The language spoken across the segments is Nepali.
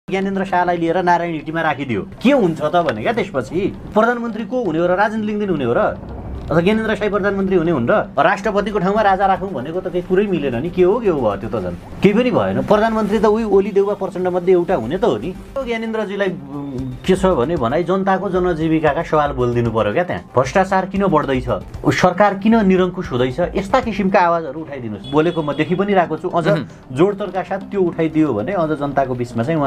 ज्ञानेन्द्र शाहलाई लिएर नारायण हिटीमा राखिदियो के हुन्छ त भने क्या त्यसपछि प्रधानमन्त्री को हुने हो र राजेन्द्र लिङ्गदेन हुने हो र अथवा ज्ञानेन्द्र शाही प्रधानमन्त्री हुने हुन् र राष्ट्रपतिको ठाउँमा राजा राखौँ भनेको त केही कुरै मिलेन नि के हो भयो त्यो त झन् केही पनि भएन प्रधानमन्त्री त उही ओली देउवा प्रचण्ड मध्ये एउटा हुने त हो नि ज्ञानेन्द्रजीलाई के छ भने भनाइ जनताको जनजीविकाका सवाल बोलिदिनु पर्यो क्या त्यहाँ भ्रष्टाचार किन बढ्दैछ सरकार किन निरङ्कुश हुँदैछ यस्ता किसिमका आवाजहरू उठाइदिनुहोस् बोलेको म देखि पनि रहेको छु अझ जोडतोडका साथ त्यो उठाइदियो भने अझ जनताको बिचमा चाहिँ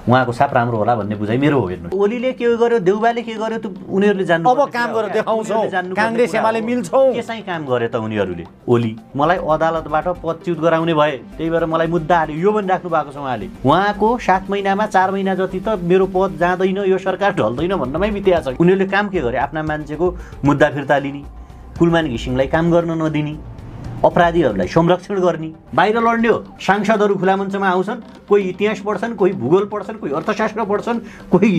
उहाँको साप राम्रो होला भन्ने बुझाइ मेरो हो हेर्नु ओलीले के गर्यो देउबाले के गर्यो त्यो उनीहरूले जान्नु अब काम गरेर देखाउँछौ कांग्रेस एमाले मिल्छौ के चाहिँ काम गरे त उनीहरूले ओली मलाई अदालतबाट पदच्युत गराउने भए त्यही भएर मलाई मुद्दा हाल्यो यो पनि राख्नु भएको छ उहाँको 7 महिनामा 4 महिना जति त मेरो पद जाँदैन यो सरकार ढल्दैन भन्नमै बितेको छ उनीहरूले काम के गरे आफ्ना मान्छेको मुद्दा फिर्ता लिने कुलमान घिसिङलाई काम गर्न नदिने अपराधीहरूलाई संरक्षण गर्ने बाहिर लड्ने हो सांसदहरू खुला मञ्चमा आउँछन् कोही इतिहास पढ्छन् कोही भूगोल पढ्छन् कोही अर्थशास्त्र पढ्छन् कोही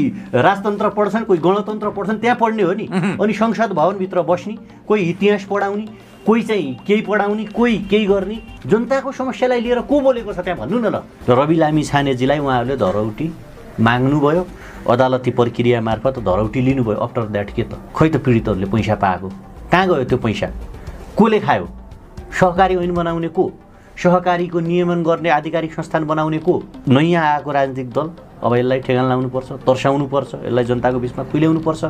राजतन्त्र पढ्छन् कोही गणतन्त्र पढ्छन् त्यहाँ पढ्ने हो नि अनि संसद भवनभित्र बस्ने कोही इतिहास पढाउने कोही चाहिँ केही पढाउने कोही केही गर्ने जनताको समस्यालाई लिएर को बोलेको छ त्यहाँ भन्नु न ल रवि लामी छानेजीलाई उहाँहरूले धरौटी माग्नुभयो अदालती प्रक्रिया मार्फत धरौटी लिनुभयो आफ्टर द्याट के त खै त पीडितहरूले पैसा पाएको कहाँ गयो त्यो पैसा कोले खायो सहकारी ऐन बनाउने को सहकारीको नियमन गर्ने आधिकारिक संस्थान बनाउने को नयाँ आएको राजनीतिक दल अब यसलाई ठेगान लाउनुपर्छ तर्साउनुपर्छ यसलाई जनताको बिचमा खुल्याउनुपर्छ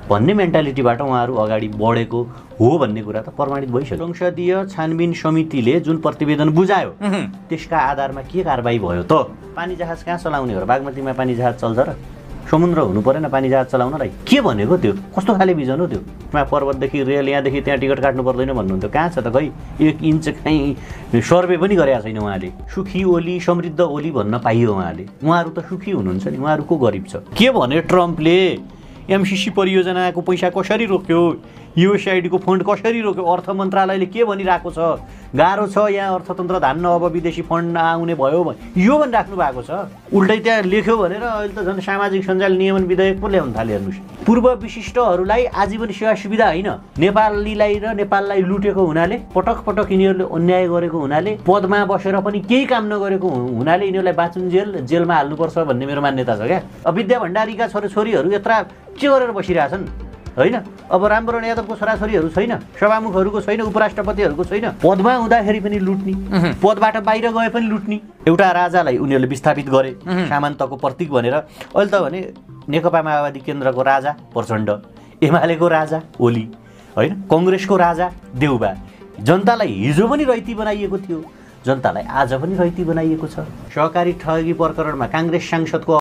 भन्ने मेन्टालिटीबाट उहाँहरू अगाडि बढेको हो भन्ने कुरा त प्रमाणित भइसक्यो संसदीय छानबिन समितिले जुन प्रतिवेदन बुझायो त्यसका आधारमा के कारबाही भयो त पानी जहाज कहाँ चलाउने हो र बागमतीमा पानी जहाज चल्छ र समुद्र हुनु परेन पानी जहाज चलाउनलाई के भनेको त्यो कस्तो खाले भिजन हो त्यो पर्वतदेखि रेल यहाँदेखि त्यहाँ टिकट काट्नु पर्दैन भन्नुहुन्थ्यो कहाँ छ त खै 1 इन्च कहीँ सर्वे पनि गरेका छैन उहाँले सुखी ओली समृद्ध ओली भन्न पाइयो उहाँहरू त सुखी हुनुहुन्छ नि उहाँहरूको गरिब छ के भने ट्रम्पले एमसिसी परियोजनाको पैसा कसरी रोक्यो युएसआइडीको फन्ड कसरी रोक्यो अर्थ मन्त्रालयले के भनिरहेको छ गाह्रो छ यहाँ अर्थतन्त्र धान्न अब विदेशी फन्ड नआउने भयो यो पनि राख्नु भएको छ उल्टै त्यहाँ लेख्यो भनेर अहिले त झन् सामाजिक सञ्जाल नियमन विधेयक पो ल्याउन थाले हेर्नुहोस् पूर्व विशिष्टहरूलाई आजीवन सेवा सुविधा होइन नेपालीलाई र नेपाललाई लुटेको हुनाले पटक पटक यिनीहरूले अन्याय गरेको हुनाले पदमा बसेर पनि केही काम नगरेको हुनाले यिनीहरूलाई बाँचुन्जेल जेलमा हाल्नुपर्छ भन्ने मेरो मान्यता छ क्या विद्या भण्डारीका छोराछोरीहरू यत्र के गरेर बसिरहेछन् होइन अब रामवरण यादवको छोराछोरीहरू छैन सभामुखहरूको छैन उपराष्ट्रपतिहरूको छैन पदमा हुँदाखेरि पनि लुट्ने पदबाट बाहिर गए पनि लुट्ने एउटा राजालाई उनीहरूले विस्थापित गरे सामन्तको प्रतीक भनेर अहिले त भने नेकपा माओवादी केन्द्रको राजा प्रचण्ड एमालेको राजा ओली होइन कङ्ग्रेसको राजा देउबा जनतालाई हिजो पनि रैती बनाइएको थियो जनतालाई आज पनि रैती बनाइएको छ सहकारी ठगी प्रकरणमा काङ्ग्रेस सांसदको